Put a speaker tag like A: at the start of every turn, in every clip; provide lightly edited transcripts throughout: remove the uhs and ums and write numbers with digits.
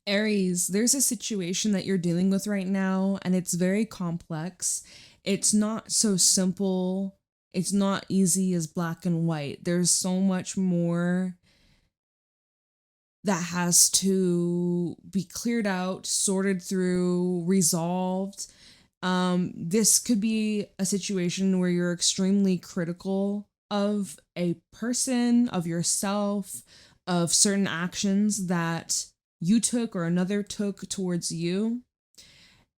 A: Aries, there's a situation that you're dealing with right now, and it's very complex. It's not so simple. It's not easy as black and white. There's so much more that has to be cleared out, sorted through, resolved. This could be a situation where you're extremely critical of a person, of yourself, of certain actions that you took or another took towards you.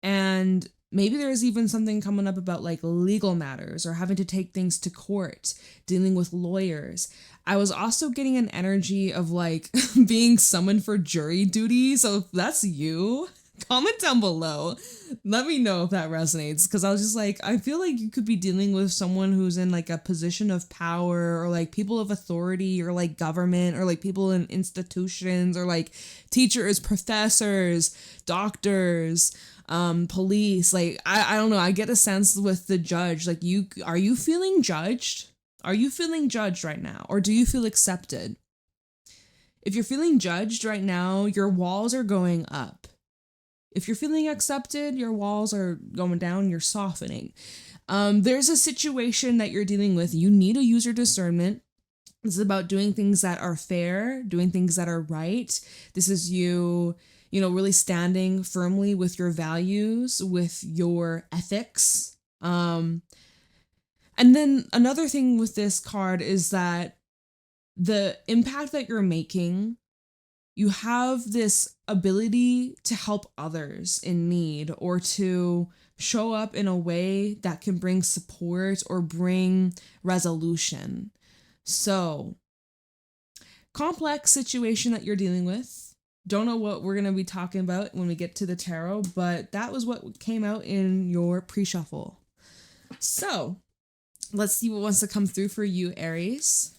A: And maybe there's even something coming up about like legal matters or having to take things to court, dealing with lawyers. I was also getting an energy of like being summoned for jury duty. So if that's you, comment down below. Let me know if that resonates. Because I was just like, I feel like you could be dealing with someone who's in like a position of power or like people of authority or like government or like people in institutions or like teachers, professors, doctors, police. Like, I don't know. I get a sense with the judge. Like, are you feeling judged? Are you feeling judged right now? Or do you feel accepted? If you're feeling judged right now, your walls are going up. If you're feeling accepted, your walls are going down, you're softening. There's a situation that you're dealing with. You need to use your discernment. This is about doing things that are fair, doing things that are right. This is you really standing firmly with your values, with your ethics. And then another thing with this card is that the impact that you're making, you have this ability to help others in need or to show up in a way that can bring support or bring resolution. So, complex situation that you're dealing with. Don't know what we're going to be talking about when we get to the tarot, but that was what came out in your pre-shuffle. So, let's see what wants to come through for you, Aries.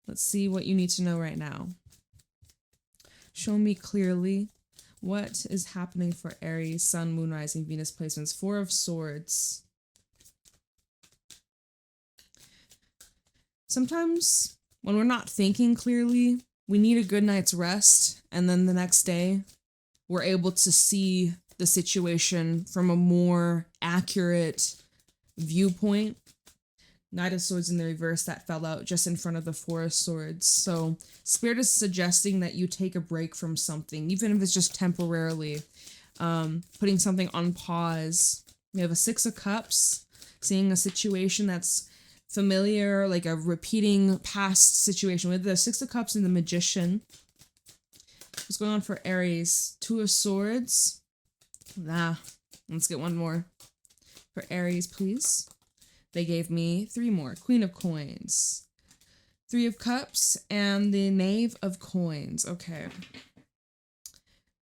A: Let's see what you need to know right now. Show me clearly what is happening for Aries, Sun, Moon, Rising, Venus placements. Four of Swords. Sometimes when we're not thinking clearly, we need a good night's rest, and then the next day we're able to see the situation from a more accurate viewpoint. Knight of Swords in the reverse, that fell out just in front of the Four of Swords. So Spirit is suggesting that you take a break from something, even if it's just temporarily, putting something on pause. We have a Six of Cups, seeing a situation that's familiar, like a repeating past situation. With the Six of Cups and the Magician. What's going on for Aries? Two of Swords. Let's get one more for Aries, please. They gave me three more. Queen of Coins, Three of Cups, and the Knave of Coins. Okay.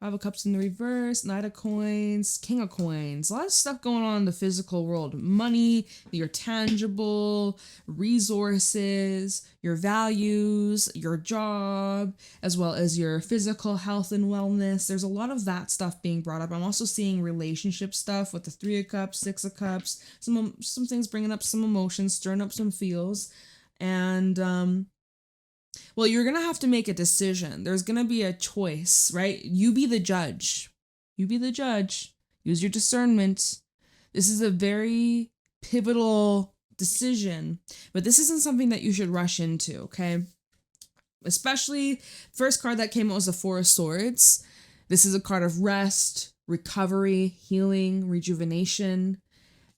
A: Five of Cups in the reverse, Knight of Coins, King of Coins. A lot of stuff going on in the physical world. Money, your tangible, resources, your values, your job, as well as your physical health and wellness. There's a lot of that stuff being brought up. I'm also seeing relationship stuff with the Three of Cups, Six of Cups, some things bringing up some emotions, stirring up some feels. And well, you're going to have to make a decision. There's going to be a choice, right? You be the judge. You be the judge. Use your discernment. This is a very pivotal decision, but this isn't something that you should rush into, okay? Especially, first card that came out was the Four of Swords. This is a card of rest, recovery, healing, rejuvenation.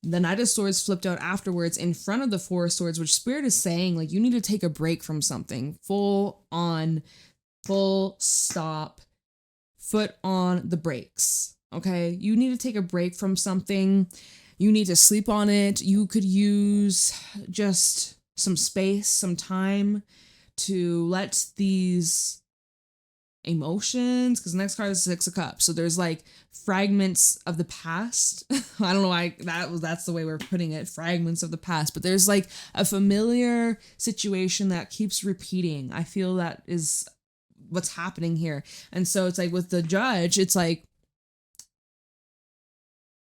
A: The Knight of Swords flipped out afterwards in front of the Four of Swords, which Spirit is saying, like, you need to take a break from something. Full stop, foot on the brakes, okay? You need to take a break from something. You need to sleep on it. You could use just some space, some time to let these emotions, because the next card is Six of Cups, so there's like fragments of the past. I don't know why that's the way we're putting it, fragments of the past, but there's like a familiar situation that keeps repeating. I feel that is what's happening here. And so it's like with the judge, it's like,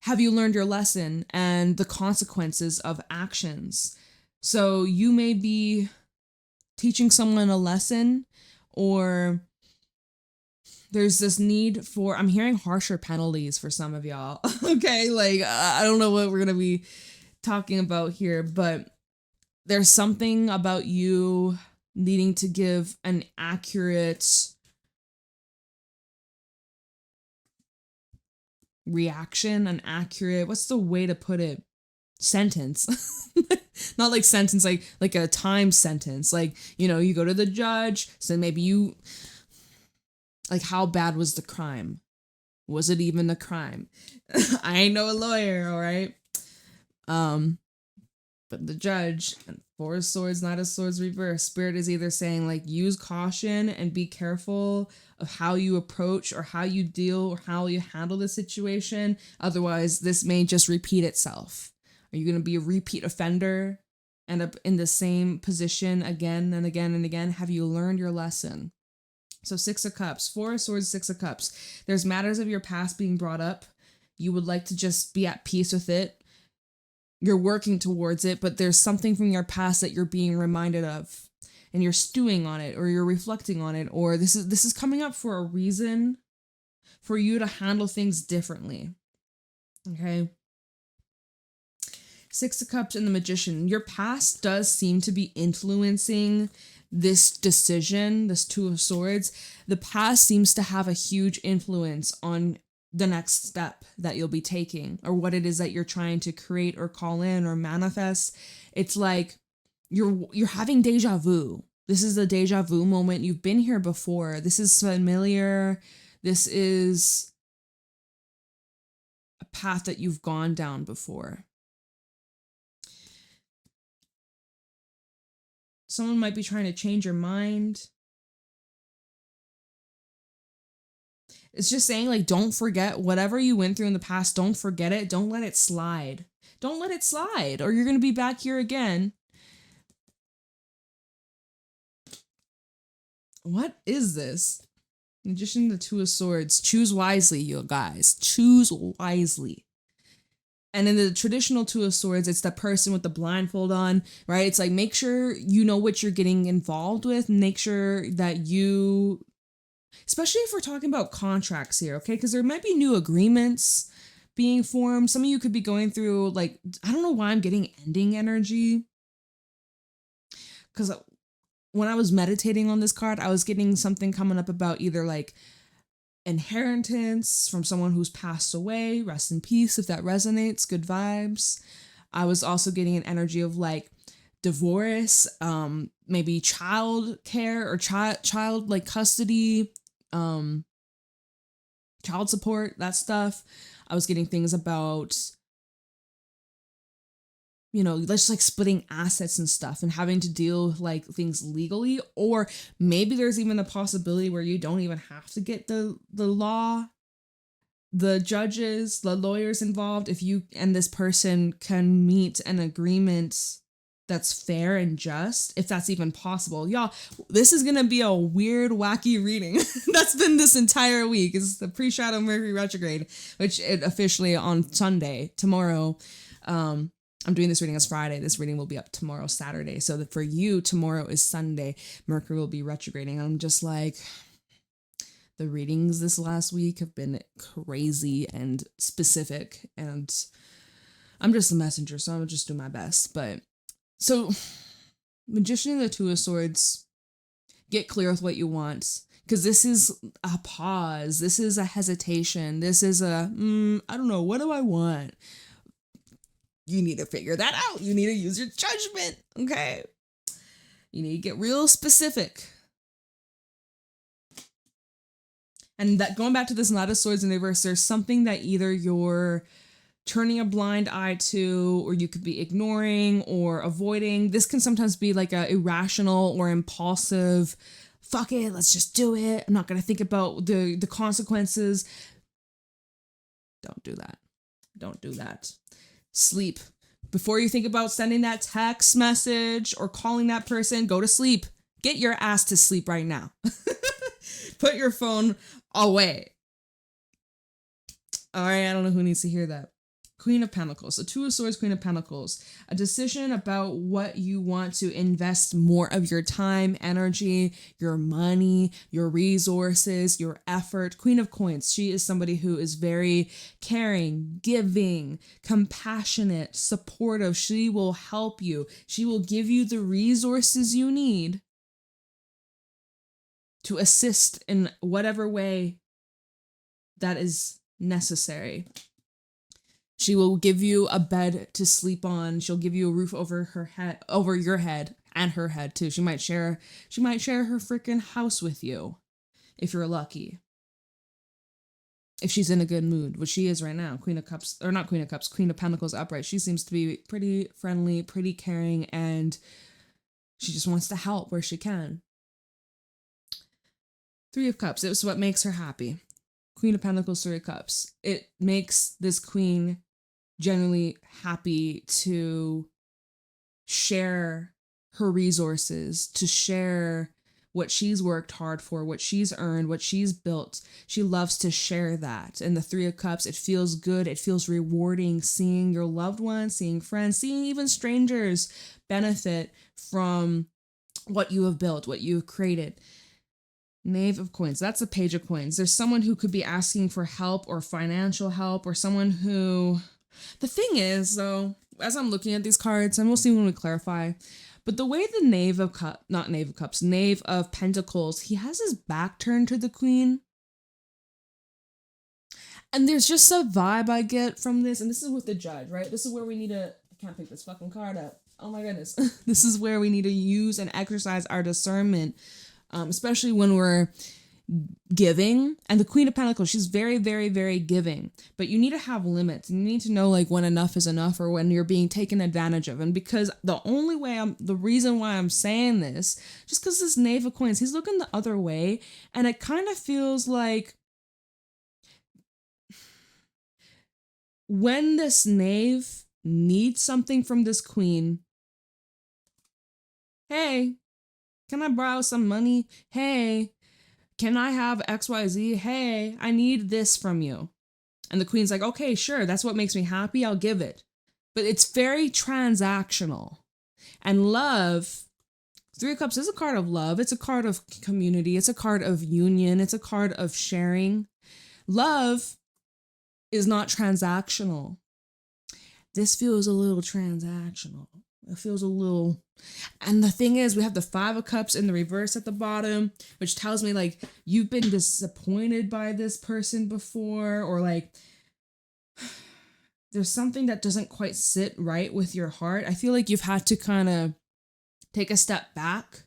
A: have you learned your lesson and the consequences of actions? So you may be teaching someone a lesson, or there's this need for, I'm hearing harsher penalties for some of y'all. Okay, like I don't know what we're gonna be talking about here, but there's something about you needing to give an accurate reaction, an accurate, what's the way to put it? Sentence. Not like sentence, like a time sentence. Like, you know, you go to the judge, so maybe you, like, how bad was the crime? Was it even a crime? I ain't no lawyer, all right? But the judge, and Four of Swords, Knight of Swords reverse, Spirit is either saying, like, use caution and be careful of how you approach or how you deal or how you handle the situation. Otherwise, this may just repeat itself. Are you going to be a repeat offender? End up in the same position again and again and again? Have you learned your lesson? So 6 of Cups, 4 of Swords, 6 of Cups. There's matters of your past being brought up. You would like to just be at peace with it. You're working towards it, but there's something from your past that you're being reminded of, and you're stewing on it, or you're reflecting on it, or this is coming up for a reason for you to handle things differently. Okay? 6 of Cups and the Magician. Your past does seem to be influencing this decision, this 2 of Swords. The past seems to have a huge influence on the next step that you'll be taking, or what it is that you're trying to create or call in or manifest. It's like you're having deja vu. This is a deja vu moment. You've been here before. This is familiar. This is a path that you've gone down before. Someone might be trying to change your mind. It's just saying, like, don't forget whatever you went through in the past. Don't forget it. Don't let it slide. Don't let it slide, or you're going to be back here again. What is this? Magician, the 2 of Swords. Choose wisely, you guys. Choose wisely. And in the traditional 2 of Swords, it's the person with the blindfold on, right? It's like, make sure you know what you're getting involved with. Make sure that you, especially if we're talking about contracts here, okay? Because there might be new agreements being formed. Some of you could be going through, like, I don't know why I'm getting ending energy. Because when I was meditating on this card, I was getting something coming up about either, like, inheritance from someone who's passed away. Rest in peace if that resonates. Good vibes. I was also getting an energy of, like, divorce, maybe child care or child like custody, child support, that stuff. I was getting things about, you know, just like splitting assets and stuff and having to deal with, like, things legally. Or maybe there's even a possibility where you don't even have to get the law, the judges, the lawyers involved, if you and this person can meet an agreement that's fair and just, if that's even possible. Y'all, this is gonna be a weird, wacky reading. That's been this entire week. It's the pre-shadow Mercury retrograde, which it officially on Sunday, tomorrow. I'm doing this reading as Friday. This reading will be up tomorrow, Saturday. So that for you, tomorrow is Sunday. Mercury will be retrograding. I'm just like, the readings this last week have been crazy and specific, and I'm just a messenger, so I'll just do my best. But so, Magician and the 2 of Swords, get clear with what you want. Because this is a pause. This is a hesitation. This is a, I don't know, what do I want? You need to figure that out. You need to use your judgment, okay? You need to get real specific. And that, going back to this Knight of Swords in reverse, there's something that either you're turning a blind eye to, or you could be ignoring or avoiding. This can sometimes be like a irrational or impulsive, fuck it, let's just do it. I'm not going to think about the consequences. Don't do that. Don't do that. Sleep. Before you think about sending that text message or calling that person, go to sleep. Get your ass to sleep right now. Put your phone away. All right, I don't know who needs to hear that. Queen of Pentacles. So Two of Swords, Queen of Pentacles. A decision about what you want to invest more of your time, energy, your money, your resources, your effort. Queen of Coins. She is somebody who is very caring, giving, compassionate, supportive. She will help you. She will give you the resources you need to assist in whatever way that is necessary. She will give you a bed to sleep on. She'll give you a roof over her head, over your head, and her head too. She might share her freaking house with you if you're lucky. If she's in a good mood, which she is right now. Queen of Cups, or not Queen of Cups, Queen of Pentacles upright. She seems to be pretty friendly, pretty caring, and she just wants to help where she can. Three of Cups. It's what makes her happy. Queen of Pentacles, Three of Cups. It makes this queen generally happy to share her resources, to share what she's worked hard for, what she's earned, what she's built. She loves to share that. And the Three of Cups, it feels good. It feels rewarding seeing your loved ones, seeing friends, seeing even strangers benefit from what you have built, what you have created. Knave of Coins. That's a Page of Coins. There's someone who could be asking for help or financial help, or someone who... The thing is, though, as I'm looking at these cards, and we'll see when we clarify, but the way the Knave of Pentacles, he has his back turned to the Queen. And there's just a vibe I get from this, and this is with the Judge, right? This is where we need to... I can't pick this fucking card up. Oh my goodness. This is where we need to use and exercise our discernment, especially when we're giving. And the Queen of Pentacles, she's very, very, very giving, but you need to have limits. You need to know like when enough is enough, or when you're being taken advantage of. And because the reason why I'm saying this, just because this Knave of Coins, he's looking the other way, and it kind of feels like when this Knave needs something from this Queen, hey, can I borrow some money? Hey, can I have XYZ? Hey, I need this from you. And the Queen's like, okay, sure, that's what makes me happy, I'll give it. But it's very transactional. And love, Three of Cups is a card of love. It's a card of community. It's a card of union. It's a card of sharing. Love is not transactional. This feels a little transactional. It feels a little... And the thing is, we have the Five of Cups in the reverse at the bottom, which tells me like you've been disappointed by this person before, or like there's something that doesn't quite sit right with your heart. I feel like you've had to kind of take a step back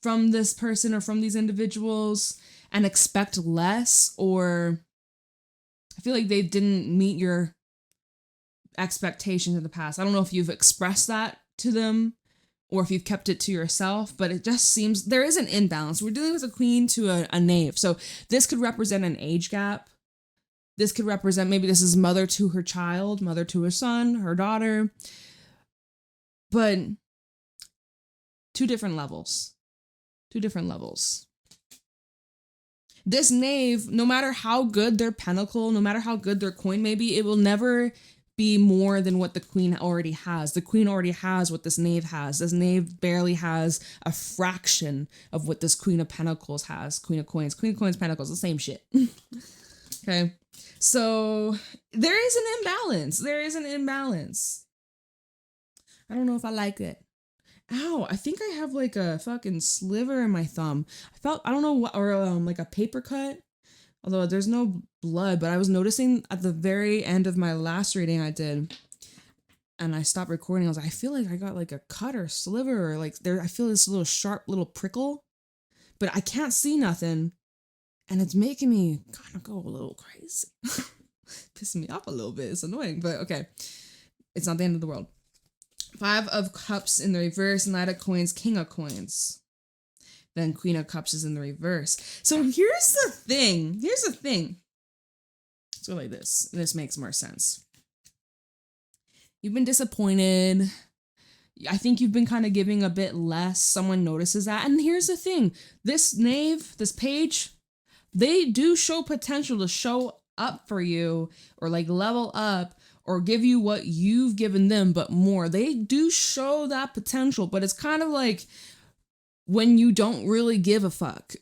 A: from this person or from these individuals and expect less, or I feel like they didn't meet your expectations in the past. I don't know if you've expressed that to them or if you've kept it to yourself, but it just seems there is an imbalance. We're dealing with a Queen to a Knave. So this could represent an age gap. This could represent, maybe this is mother to her child, mother to her son, her daughter, but two different levels. This Knave, no matter how good their pentacle, no matter how good their coin may be, it will never be more than what the Queen already has. The Queen already has what this Knave has. This Knave barely has a fraction of what this Queen of Pentacles has. Queen of Coins, Pentacles, the same shit. Okay. So there is an imbalance. I don't know if I like it. Ow, I think I have like a fucking sliver in my thumb. I don't know what, or like a paper cut. Although there's no blood, but I was noticing at the very end of my last reading I did, and I stopped recording. I was like, I feel like I got like a cut or sliver, or like I feel this little sharp little prickle, but I can't see nothing. And it's making me kind of go a little crazy. Pissing me off a little bit. It's annoying, but okay. It's not the end of the world. Five of Cups in the reverse, Knight of Coins, King of Coins. Then Queen of Cups is in the reverse. So here's the thing. Let's go like this. This makes more sense. You've been disappointed. I think you've been kind of giving a bit less. Someone notices that. And here's the thing. This Knave, this Page, they do show potential to show up for you, or like level up, or give you what you've given them, but more. They do show that potential, but it's kind of like when you don't really give a fuck.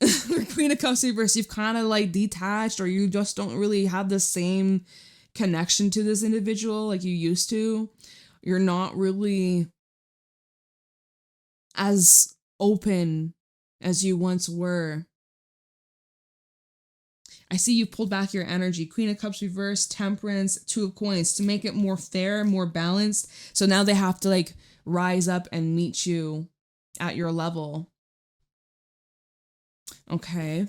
A: Queen of Cups reverse, you've kind of like detached, or you just don't really have the same connection to this individual like you used to. You're not really as open as you once were. I see you pulled back your energy. Queen of Cups reverse, Temperance, Two of Coins, to make it more fair, more balanced. So now they have to like rise up and meet you at your level. Okay.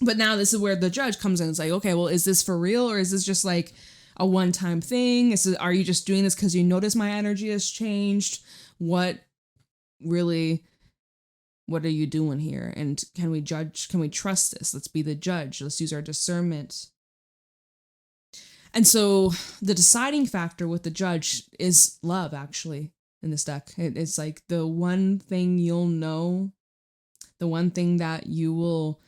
A: But now this is where the Judge comes in. It's like, okay, well, is this for real, or is this just like a one-time thing? Are you just doing this because you notice my energy has changed? What are you doing here? And can we judge? Can we trust this? Let's be the judge. Let's use our discernment. And so the deciding factor with the Judge is love, actually, in this deck. It's like the one thing you'll know, the one thing that you will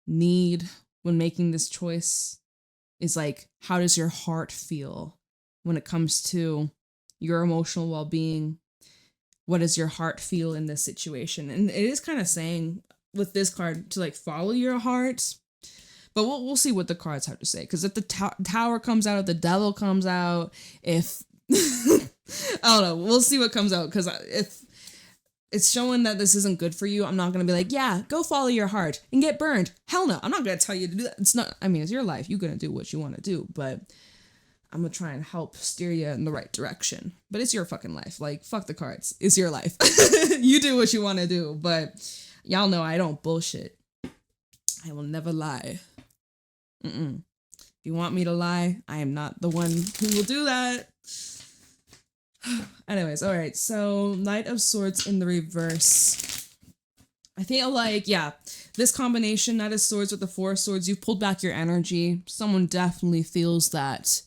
A: need when making this choice is like, how does your heart feel when it comes to your emotional well-being? What does your heart feel in this situation? And it is kind of saying with this card to like follow your heart, but we'll see what the cards have to say. Because if the Tower comes out, if the Devil comes out, if I don't know, we'll see what comes out. Because if it's showing that this isn't good for you, I'm not gonna be like, yeah, go follow your heart and get burned. Hell no, I'm not gonna tell you to do that. It's not. I mean, it's your life. You're gonna do what you want to do, but I'm gonna try and help steer you in the right direction. But it's your fucking life. Like, fuck the cards. It's your life. You do what you want to do. But y'all know I don't bullshit. I will never lie. If you want me to lie, I am not the one who will do that. Anyways, all right. So Knight of Swords in the reverse. I feel like, yeah, this combination, Knight of Swords with the Four of Swords, you've pulled back your energy. Someone definitely feels that.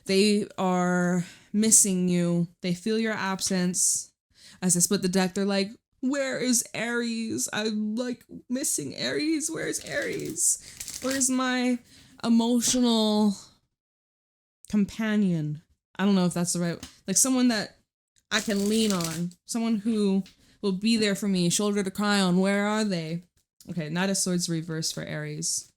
A: They are missing you. They feel your absence. As I split the deck, they're like, where is Aries? I'm like missing Aries. Where's Aries? Where's my emotional companion? I don't know if that's the right, like someone that I can lean on. Someone who will be there for me, shoulder to cry on. Where are they? Okay, Knight of Swords reverse for Aries.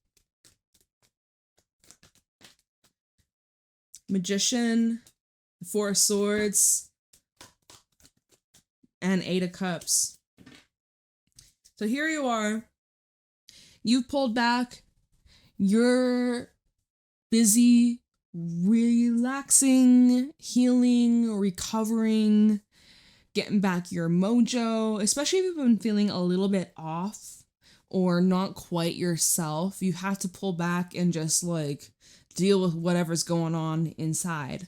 A: Magician, Four of Swords, and Eight of Cups. So here you are. You've pulled back. You're busy relaxing, healing, recovering, getting back your mojo, especially if you've been feeling a little bit off or not quite yourself. You have to pull back and just like deal with whatever's going on inside.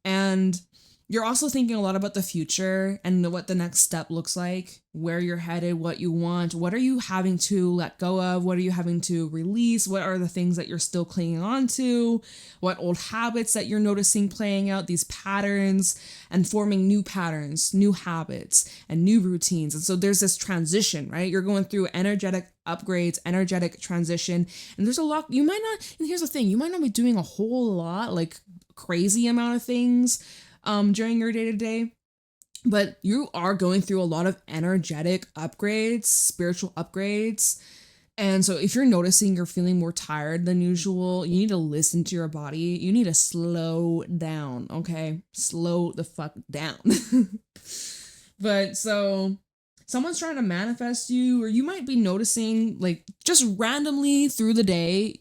A: And you're also thinking a lot about the future and what the next step looks like, where you're headed, what you want, what are you having to let go of, what are you having to release, what are the things that you're still clinging on to, what old habits that you're noticing playing out, these patterns, and forming new patterns, new habits, and new routines. And so there's this transition, right? You're going through energetic upgrades, energetic transition, and there's a lot, you might not, and here's the thing, you might not be doing a whole lot, like crazy amount of things during your day-to-day, but you are going through a lot of energetic upgrades, spiritual upgrades. And so if you're noticing you're feeling more tired than usual, you need to listen to your body. You need to slow down, okay? Slow the fuck down. But so someone's trying to manifest you, or you might be noticing like just randomly through the day,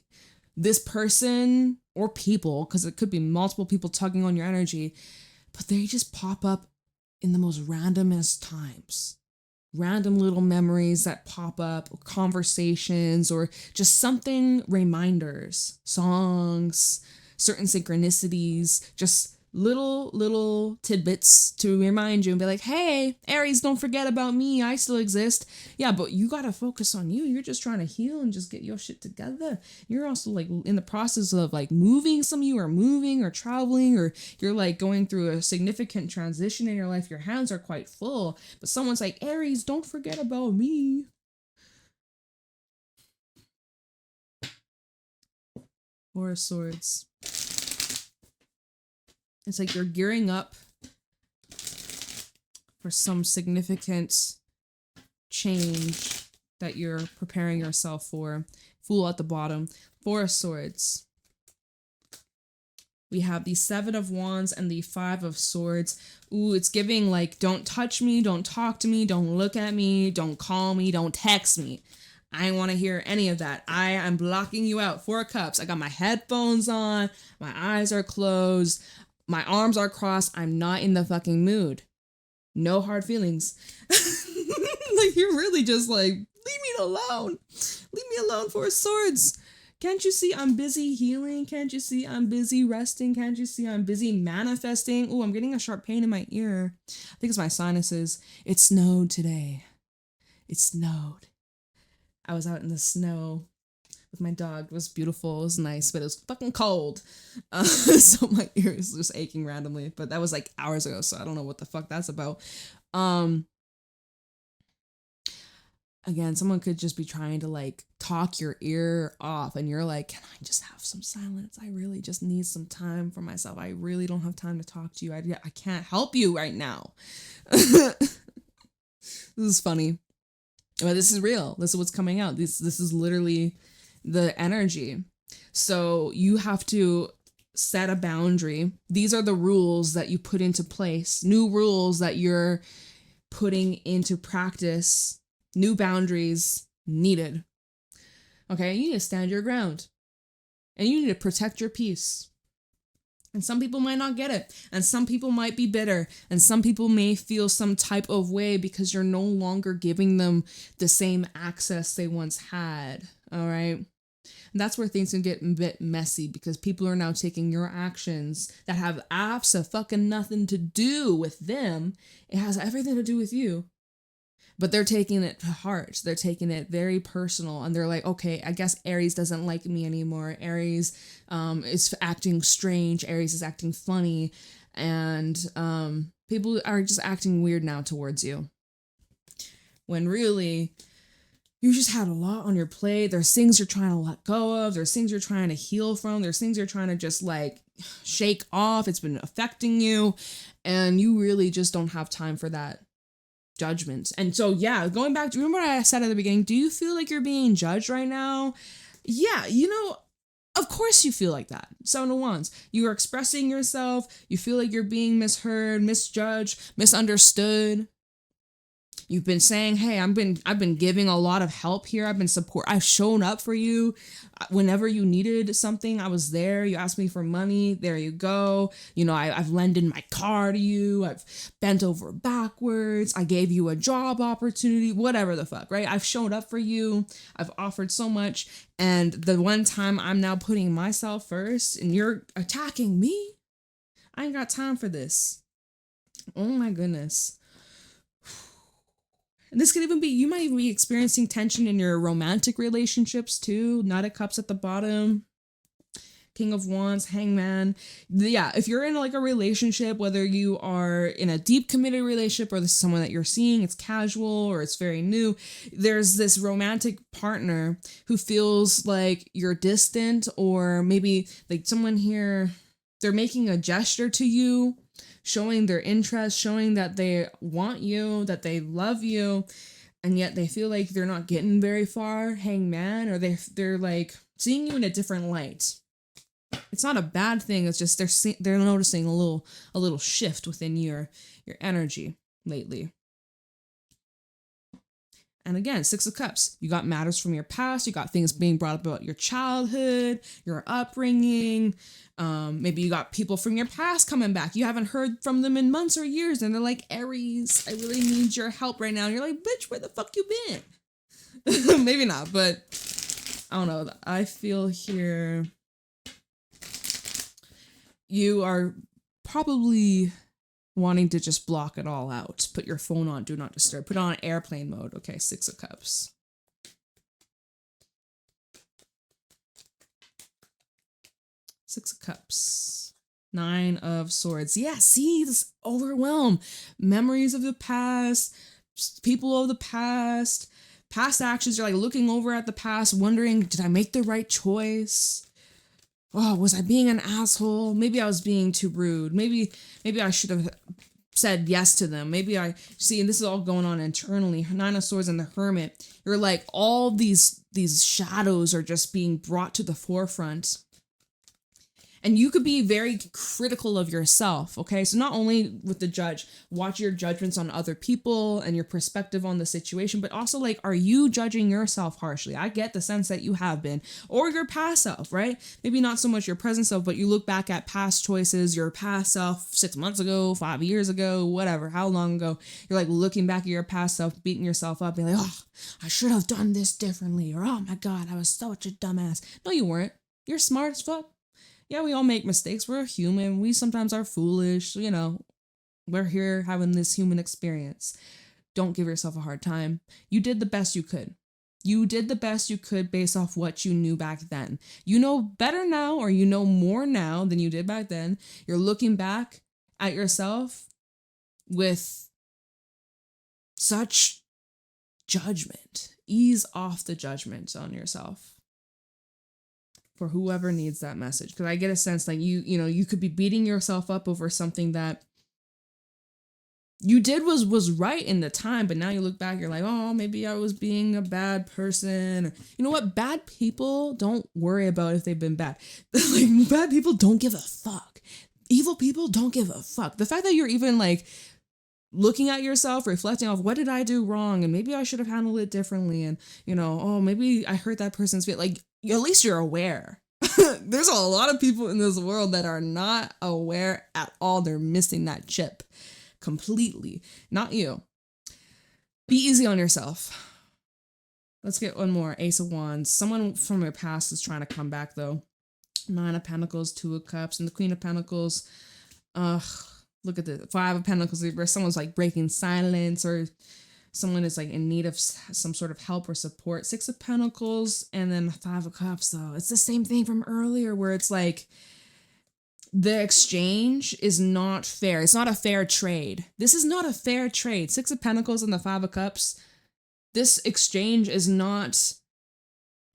A: this person or people, because it could be multiple people tugging on your energy, but they just pop up in the most randomest times. Random little memories that pop up, or conversations, or just something, reminders, songs, certain synchronicities, just little tidbits to remind you and be like, hey, Aries, don't forget about me. I still exist. Yeah, but you got to focus on you. You're just trying to heal and just get your shit together. You're also like in the process of like moving. Some of you are moving or traveling, or you're like going through a significant transition in your life. Your hands are quite full, but someone's like, Aries, don't forget about me. Four of Swords. It's like you're gearing up for some significant change that you're preparing yourself for. Fool at the bottom. Four of Swords. We have the Seven of Wands and the Five of Swords. Ooh, it's giving like, don't touch me, don't talk to me, don't look at me, don't call me, don't text me. I don't want to hear any of that. I am blocking you out. Four of Cups. I got my headphones on. My eyes are closed. My arms are crossed. I'm not in the fucking mood. No hard feelings. Like, you're really just like, leave me alone. Leave me alone, Four of Swords. Can't you see I'm busy healing? Can't you see I'm busy resting? Can't you see I'm busy manifesting? Oh, I'm getting a sharp pain in my ear. I think it's my sinuses. It snowed today. It snowed. I was out in the snow with my dog. It was beautiful. It was nice, but it was fucking cold. So my ear is just aching randomly. But that was like hours ago, so I don't know what the fuck that's about. Again, someone could just be trying to like talk your ear off and you're like, can I just have some silence? I really just need some time for myself. I really don't have time to talk to you. I can't help you right now. This is funny. But this is real. This is what's coming out. This is literally the energy. So you have to set a boundary. These are the rules that you put into place. New rules that you're putting into practice. New boundaries needed. Okay, you need to stand your ground. And you need to protect your peace. And some people might not get it. And some people might be bitter. And some people may feel some type of way because you're no longer giving them the same access they once had. All right. And that's where things can get a bit messy because people are now taking your actions that have absolutely nothing to do with them. It has everything to do with you. But they're taking it to heart. They're taking it very personal. And they're like, okay, I guess Aries doesn't like me anymore. Aries is acting strange. Aries is acting funny. And people are just acting weird now towards you. When really, you just had a lot on your plate. There's things you're trying to let go of. There's things you're trying to heal from. There's things you're trying to just like shake off. It's been affecting you. And you really just don't have time for that judgment. And so, yeah, going back to, remember what I said at the beginning, do you feel like you're being judged right now? Yeah, you know, of course you feel like that. Seven of Wands. You are expressing yourself. You feel like you're being misheard, misjudged, misunderstood. You've been saying, hey, I've been giving a lot of help here. I've shown up for you. Whenever you needed something, I was there. You asked me for money. There you go. You know, I've lended my car to you. I've bent over backwards. I gave you a job opportunity, whatever the fuck, right? I've shown up for you. I've offered so much. And the one time I'm now putting myself first and you're attacking me, I ain't got time for this. Oh my goodness. This could even be, you might even be experiencing tension in your romantic relationships too. Knight of Cups at the bottom. King of Wands, Hangman. Yeah, if you're in like a relationship, whether you are in a deep committed relationship or this is someone that you're seeing, it's casual or it's very new, there's this romantic partner who feels like you're distant, or maybe like someone here, they're making a gesture to you, showing their interest, showing that they want you, that they love you, and yet they feel like they're not getting very far, Hangman, or they're like seeing you in a different light. It's not a bad thing. It's just they're noticing a little shift within your energy lately. And again, Six of Cups. You got matters from your past. You got things being brought up about your childhood, your upbringing. Maybe you got people from your past coming back. You haven't heard from them in months or years. And they're like, Aries, I really need your help right now. And you're like, bitch, where the fuck you been? Maybe not, but I don't know. I feel here you are probably wanting to just block it all out. Put your phone on do not disturb. Put it on airplane mode. Okay, Six of Cups. Six of Cups. Nine of Swords. Yeah, see, this overwhelm. Memories of the past, people of the past actions. You're like looking over at the past, wondering, did I make the right choice? oh, was I being an asshole? Maybe I was being too rude. Maybe I should have said yes to them. Maybe I see, and this is all going on internally. Nine of Swords and the Hermit. You're like, all these shadows are just being brought to the forefront. And you could be very critical of yourself, okay? So not only with the Judge, watch your judgments on other people and your perspective on the situation, but also like, are you judging yourself harshly? I get the sense that you have been, or your past self, right? Maybe not so much your present self, but you look back at past choices, your past self 6 months ago, 5 years ago, whatever, how long ago. You're like looking back at your past self, beating yourself up, being like, oh, I should have done this differently, or oh my God, I was such a dumbass. No, you weren't. You're smart as fuck. Yeah, we all make mistakes. We're human. We sometimes are foolish. You know, we're here having this human experience. Don't give yourself a hard time. You did the best you could. You did the best you could based off what you knew back then. You know better now, or you know more now than you did back then. You're looking back at yourself with such judgment. Ease off the judgment on yourself. For whoever needs that message. Because I get a sense like you know, you could be beating yourself up over something that you did was right in the time, but now you look back, you're like, oh, maybe I was being a bad person. You know what? Bad people don't worry about if they've been bad. Like, bad people don't give a fuck. Evil people don't give a fuck. The fact that you're even like looking at yourself, reflecting off, what did I do wrong? And maybe I should have handled it differently. And, you know, oh, maybe I hurt that person's feelings. Like, at least you're aware. There's a lot of people in this world that are not aware at all. They're missing that chip completely. Not you. Be easy on yourself. Let's get one more. Ace of Wands. Someone from your past is trying to come back, though. Nine of Pentacles, Two of Cups, and the Queen of Pentacles. Look at the Five of Pentacles. Where someone's like breaking silence, or someone is like in need of some sort of help or support. Six of Pentacles, and then Five of Cups, though. It's the same thing from earlier, where it's like the exchange is not fair. It's not a fair trade. This is not a fair trade. Six of Pentacles and the Five of Cups. This exchange is not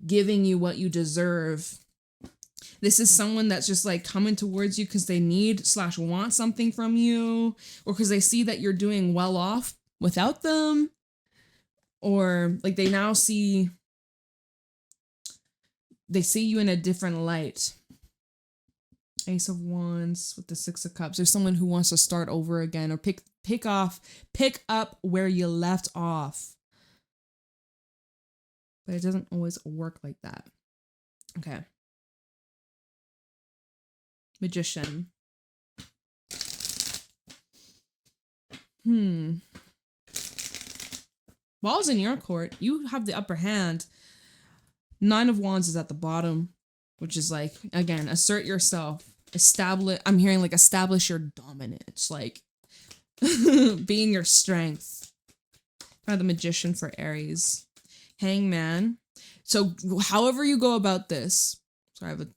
A: giving you what you deserve. This is someone that's just like coming towards you because they need / want something from you, or because they see that you're doing well off without them, or like they now see you in a different light. Ace of Wands with the Six of Cups. There's someone who wants to start over again, or pick up where you left off. But it doesn't always work like that. Okay. Magician. Ball's in your court. You have the upper hand. Nine of Wands is at the bottom, which is like, again, assert yourself. Establish your dominance. Like, being your strength. Kind of the Magician for Aries. Hangman. So however you go about this, sorry, I have an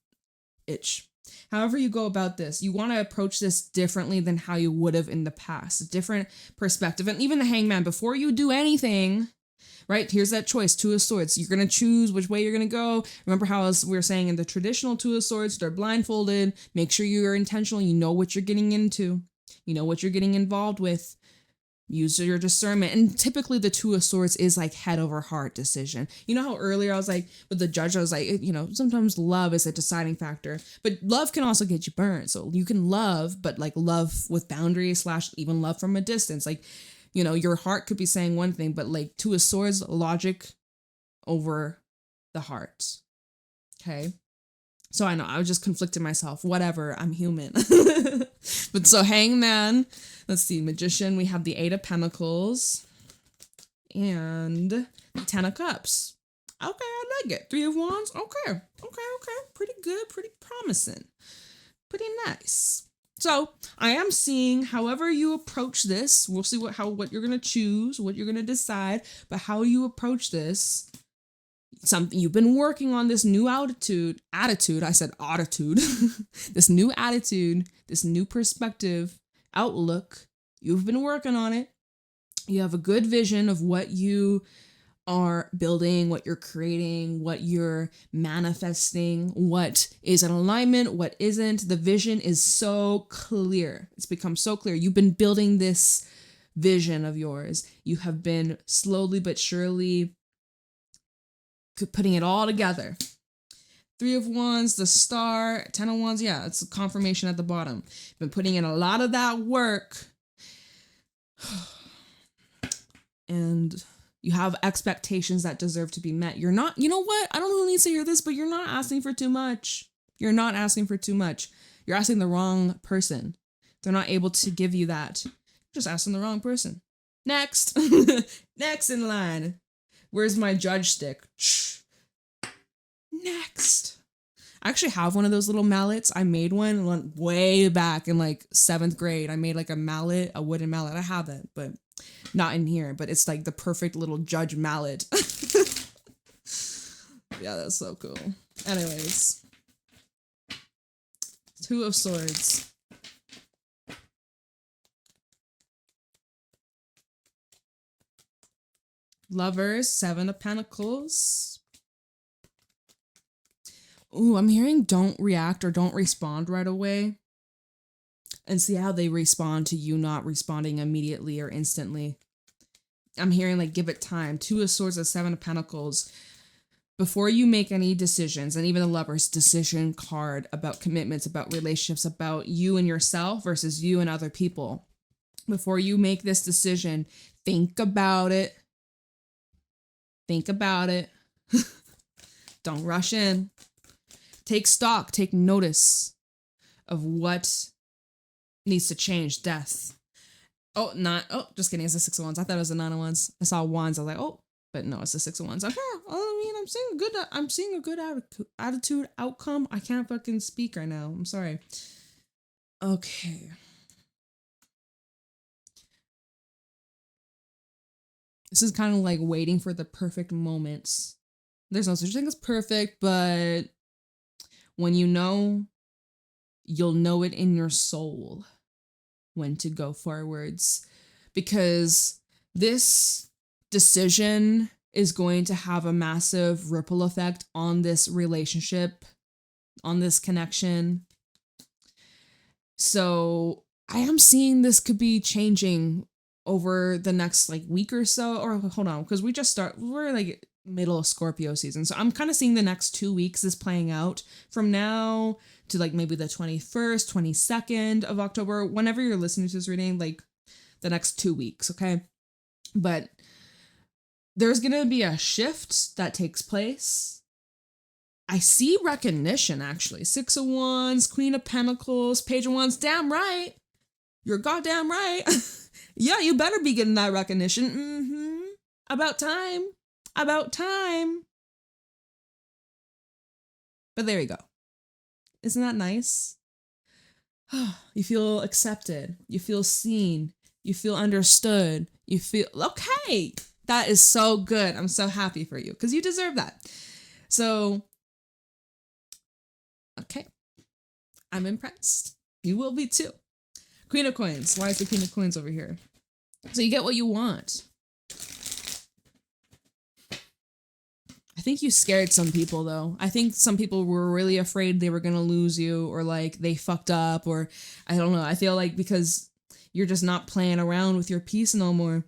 A: itch. However you go about this, you want to approach this differently than how you would have in the past. A different perspective. And even the Hangman, before you do anything, right? Here's that choice, Two of Swords. You're going to choose which way you're going to go. Remember how, as we were saying, in the traditional Two of Swords, they're blindfolded. Make sure you're intentional. You know what you're getting into. You know what you're getting involved with. Use your discernment. And typically the Two of Swords is like head over heart decision. You know how earlier I was like, with the Judge, I was like, you know, sometimes love is a deciding factor, but love can also get you burned. So you can love, but like love with boundaries / even love from a distance. Like, you know, your heart could be saying one thing, but like Two of Swords, logic over the heart. Okay. So I know I was just conflicting myself. Whatever, I'm human. But so Hangman, let's see, Magician, we have the Eight of Pentacles and the Ten of Cups. Okay, I like it. Three of Wands. Okay. Pretty good, pretty promising. Pretty nice. So I am seeing however you approach this, we'll see what you're going to choose, what you're going to decide, but how you approach this, something you've been working on, this new attitude, this new attitude, this new perspective, outlook, you've been working on it. You have a good vision of what you are building, what you're creating, what you're manifesting, what is in alignment, what isn't. The vision is so clear. It's become so clear. You've been building this vision of yours. You have been slowly but surely putting it all together. 3 of Wands, the Star, 10 of Wands. Yeah, it's a confirmation at the bottom. Been putting in a lot of that work. And you have expectations that deserve to be met. You're not, you know what? I don't know who needs to hear this, but you're not asking for too much. You're not asking for too much. You're asking the wrong person. They're not able to give you that. You're just asking the wrong person. Next. Next in line. Where's my judge stick? Next. I actually have one of those little mallets. I made one way back in like 7th grade. I made like a mallet, a wooden mallet. I have it, but not in here. But it's like the perfect little judge mallet. Yeah, that's so cool. Anyways. 2 of Swords. Lovers, 7 of Pentacles. Ooh, I'm hearing don't react or don't respond right away. And see how they respond to you not responding immediately or instantly. I'm hearing like give it time. 2 of Swords and 7 of Pentacles. Before you make any decisions, and even the Lover's decision card about commitments, about relationships, about you and yourself versus you and other people. Before you make this decision, think about it. Think about it. Don't rush in. Take stock, take notice of what needs to change. Death. Just kidding. It's the 6 of Wands. I thought it was the 9 of Wands. I saw Wands. I was like, oh, but no, it's the 6 of Wands. Okay. I mean, I'm seeing a good attitude outcome. I can't fucking speak right now. I'm sorry. Okay. This is kind of like waiting for the perfect moments. There's no such thing as perfect, but when you know, you'll know it in your soul when to go forwards. Because this decision is going to have a massive ripple effect on this relationship, on this connection. So I am seeing this could be changing over the next like week or so, or hold on, because we're like middle of Scorpio season. So I'm kind of seeing the next 2 weeks is playing out from now to like maybe the 21st, 22nd of October, whenever you're listening to this reading, like the next 2 weeks. Okay. But there's going to be a shift that takes place. I see recognition actually. 6 of Wands, Queen of Pentacles, Page of Wands. Damn right. You're goddamn right. Yeah, you better be getting that recognition. About time. About time. But there you go. Isn't that nice? You feel accepted. You feel seen. You feel understood. You feel, okay. That is so good. I'm so happy for you because you deserve that. So, okay. I'm impressed. You will be too. Queen of Coins. Why is the Queen of Coins over here? So you get what you want. I think you scared some people, though. I think some people were really afraid they were going to lose you, or like they fucked up, or I don't know. I feel like because you're just not playing around with your peace no more.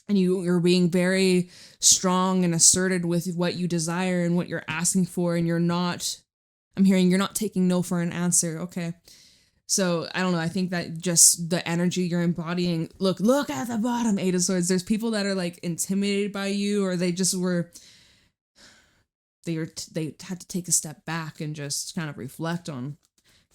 A: And you're being very strong and asserted with what you desire and what you're asking for. And I'm hearing you're not taking no for an answer. Okay. So, I don't know. I think that just the energy you're embodying, look at the bottom, 8 of Swords. There's people that are like intimidated by you, or they just were, they had to take a step back and just kind of reflect on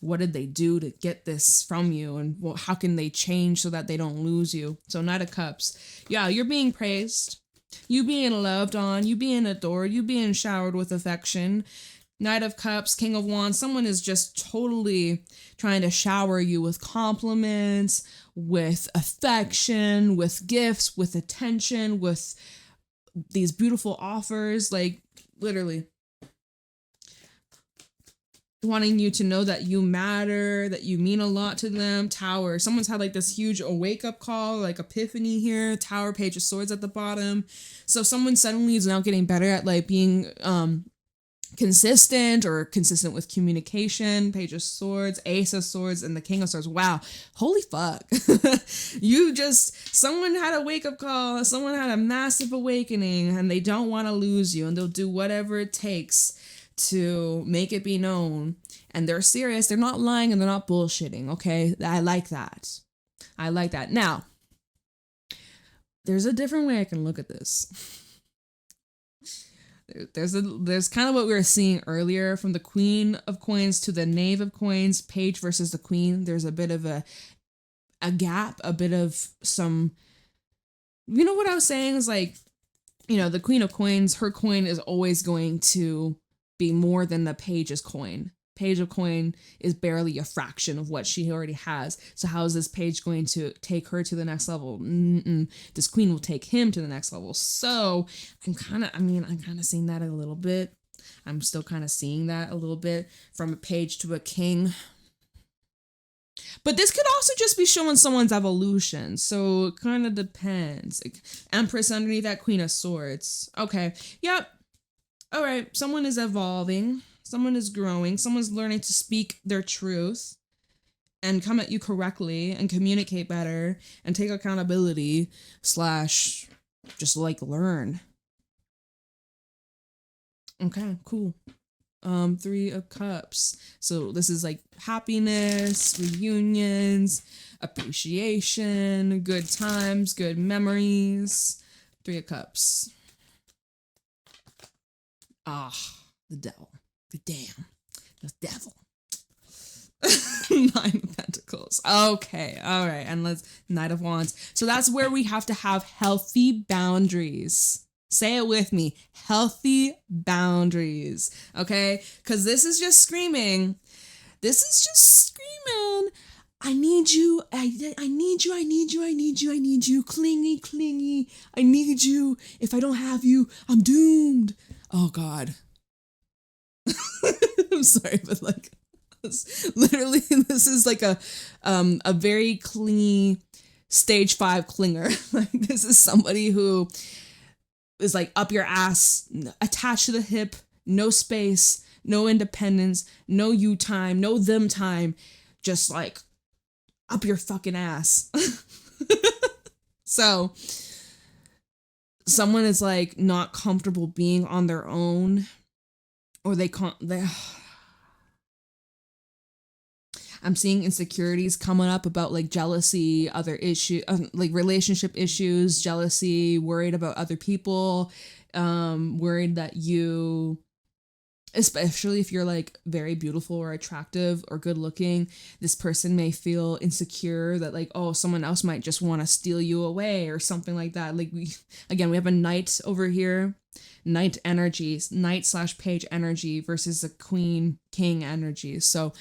A: what did they do to get this from you, and how can they change so that they don't lose you. So, Knight of Cups. Yeah, you're being praised. You being loved on. You being adored. You being showered with affection. Knight of Cups, King of Wands, someone is just totally trying to shower you with compliments, with affection, with gifts, with attention, with these beautiful offers, like literally. wanting you to know that you matter, that you mean a lot to them. Tower. Someone's had like this huge wake-up call, like epiphany here. Tower, Page of Swords at the bottom. So someone suddenly is now getting better at like being consistent or consistent with communication. Page of Swords, Ace of Swords, and the King of Swords. Wow. Holy fuck. Someone had a wake-up call. Someone had a massive awakening, and they don't want to lose you, and they'll do whatever it takes to make it be known. And they're serious. They're not lying, and they're not bullshitting. Okay. I like that. Now, there's a different way I can look at this. There's kind of what we were seeing earlier from the Queen of Coins to the Knave of Coins, Page versus the Queen. There's a bit of a gap, a bit of some, you know what I was saying is like, you know, the Queen of Coins, her coin is always going to be more than the Page's coin. Page of Coin is barely a fraction of what she already has. So how is this Page going to take her to the next level? This Queen will take him to the next level. So I'm kind of seeing that a little bit. I'm still kind of seeing that a little bit from a Page to a King. But this could also just be showing someone's evolution. So it kind of depends. Like, Empress underneath that Queen of Swords. Okay. Yep. All right. Someone is evolving. Someone is growing. Someone's learning to speak their truth and come at you correctly and communicate better and take accountability / just like learn. Okay, cool. 3 of Cups. So this is like happiness, reunions, appreciation, good times, good memories. 3 of Cups. The devil. Damn. The devil. 9 of Pentacles. Okay. All right. And let's Knight of Wands. So that's where we have to have healthy boundaries. Say it with me. Healthy boundaries. Okay? Because this is just screaming. I need you. I need you. I need you. I need you. I need you. Clingy. I need you. If I don't have you, I'm doomed. Oh, God. I'm sorry, but like, literally, this is like a very clingy stage 5 clinger. Like, this is somebody who is like up your ass, attached to the hip, no space, no independence, no you time, no them time, just like up your fucking ass. So someone is like not comfortable being on their own, or I'm seeing insecurities coming up about like jealousy, other issues, like relationship issues, jealousy, worried about other people, worried that you, especially if you're like very beautiful or attractive or good looking, this person may feel insecure that like, oh, someone else might just want to steal you away or something like that. Like we have a Knight over here. Knight energy, Knight / Page energy versus a Queen King energy. So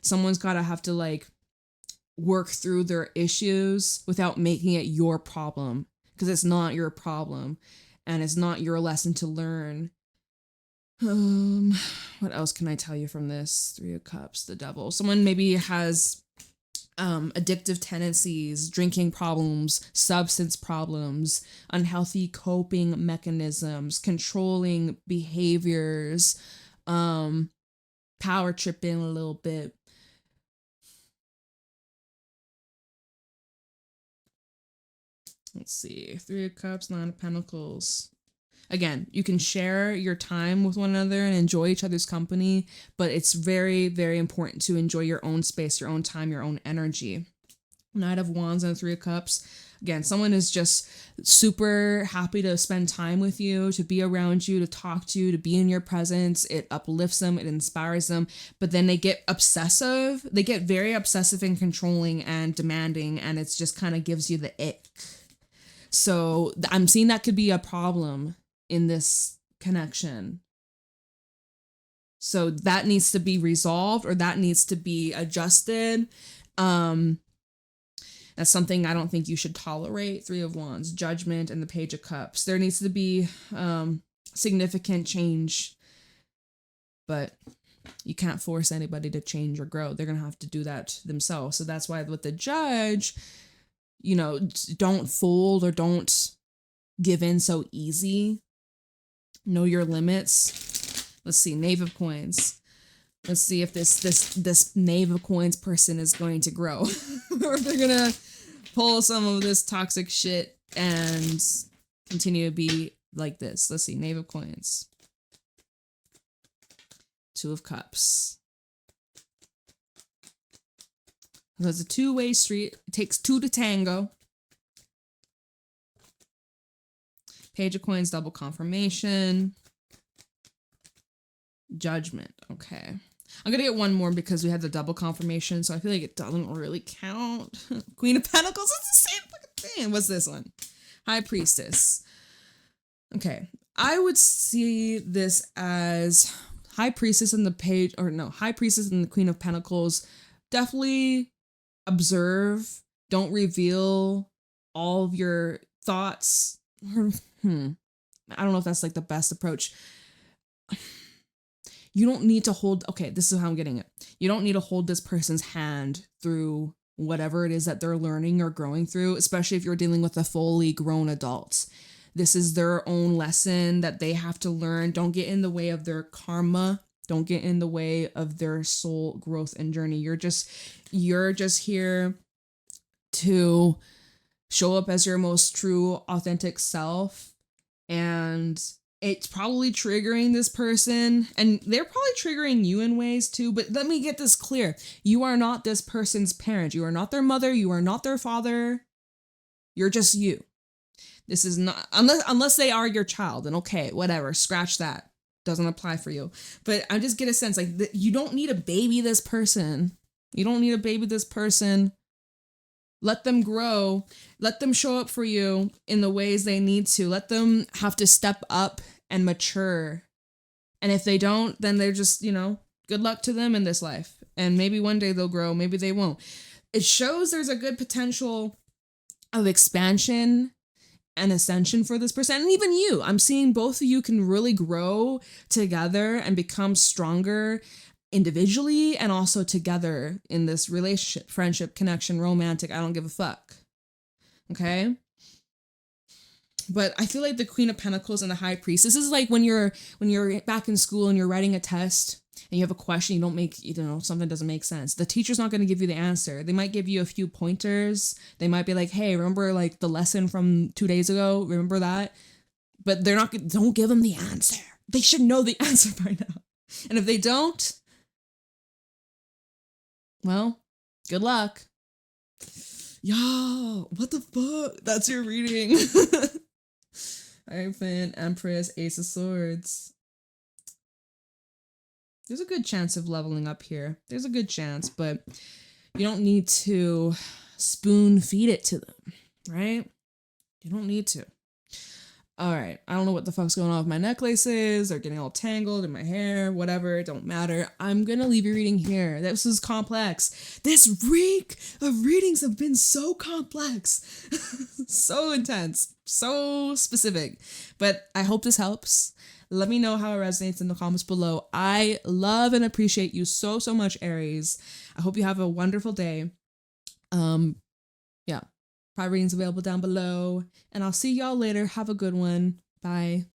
A: someone's gotta have to like work through their issues without making it your problem, because it's not your problem and it's not your lesson to learn. What else can I tell you from this? 3 of Cups, the devil. Someone maybe has addictive tendencies, drinking problems, substance problems, unhealthy coping mechanisms, controlling behaviors, power tripping a little bit. Let's see. 3 of Cups, 9 of Pentacles. Again, you can share your time with one another and enjoy each other's company, but it's very, very important to enjoy your own space, your own time, your own energy. Knight of Wands and 3 of Cups. Again, someone is just super happy to spend time with you, to be around you, to talk to you, to be in your presence. It uplifts them, it inspires them, but then they get obsessive. They get very obsessive and controlling and demanding, and it's just kind of gives you the ick. So I'm seeing that could be a problem in this connection. So that needs to be resolved, or that needs to be adjusted. That's something I don't think you should tolerate. 3 of Wands, Judgment, and the Page of Cups. There needs to be significant change. But You can't force anybody to change or grow. They're going to have to do that themselves. So that's why with the Judge, you know, don't fold or don't give in so easy. Know your limits. Let's see, Knave of Coins. Let's see if this Knave of Coins person is going to grow. Or if they're going to pull some of this toxic shit and continue to be like this. Let's see, Knave of Coins. Two of Cups. So it's a two-way street. It takes two to tango. Page of Coins, double confirmation. Judgment. Okay. I'm going to get one more because we had the double confirmation, so I feel like it doesn't really count. Queen of Pentacles, it's the same fucking thing. What's this one? High Priestess. Okay. I would see this as High Priestess and the Page, or no, High Priestess and the Queen of Pentacles. Definitely observe. Don't reveal all of your thoughts. I don't know if that's like the best approach. You don't need to hold, okay, this is how I'm getting it. You don't need to hold this person's hand through whatever it is that they're learning or growing through, especially if you're dealing with a fully grown adult. This is their own lesson that they have to learn. Don't get in the way of their karma. Don't get in the way of their soul growth and journey. You're just here to show up as your most true, authentic self. And it's probably triggering this person, and they're probably triggering you in ways too. But let me get this clear. You are not this person's parent. You are not their mother. You are not their father. You're just you. This is not, unless they are your child, then okay, whatever, scratch that. Doesn't apply for you. But I just get a sense like you don't need to baby this person. You don't need to baby this person. Let them grow. Let them show up for you in the ways they need to. Let them have to step up and mature. And if they don't, then they're just, you know, good luck to them in this life. And maybe one day they'll grow. Maybe they won't. It shows there's a good potential of expansion and ascension for this person. And even you. I'm seeing both of you can really grow together and become stronger individually and also together in this relationship, friendship, connection, romantic, I don't give a fuck. Okay? But I feel like the Queen of Pentacles and the High Priestess, this is like when you're back in school and you're writing a test and you have a question, something doesn't make sense. The teacher's not going to give you the answer. They might give you a few pointers. They might be like, hey, remember like the lesson from 2 days ago? Remember that? But don't give them the answer. They should know the answer by now. And if they don't, well, good luck. Yo, what the fuck? That's your reading. Hierophant, Empress, Ace of Swords. There's a good chance of leveling up here. There's a good chance, but you don't need to spoon feed it to them, right? You don't need to. All right, I don't know what the fuck's going on with my necklaces. They're getting all tangled in my hair, whatever, it don't matter. I'm gonna leave your reading here. This is complex. This week of readings have been so complex, so intense, so specific. But I hope this helps. Let me know how it resonates in the comments below. I love and appreciate you so, so much, Aries. I hope you have a wonderful day. Yeah. Private readings available down below. And I'll see y'all later. Have a good one. Bye.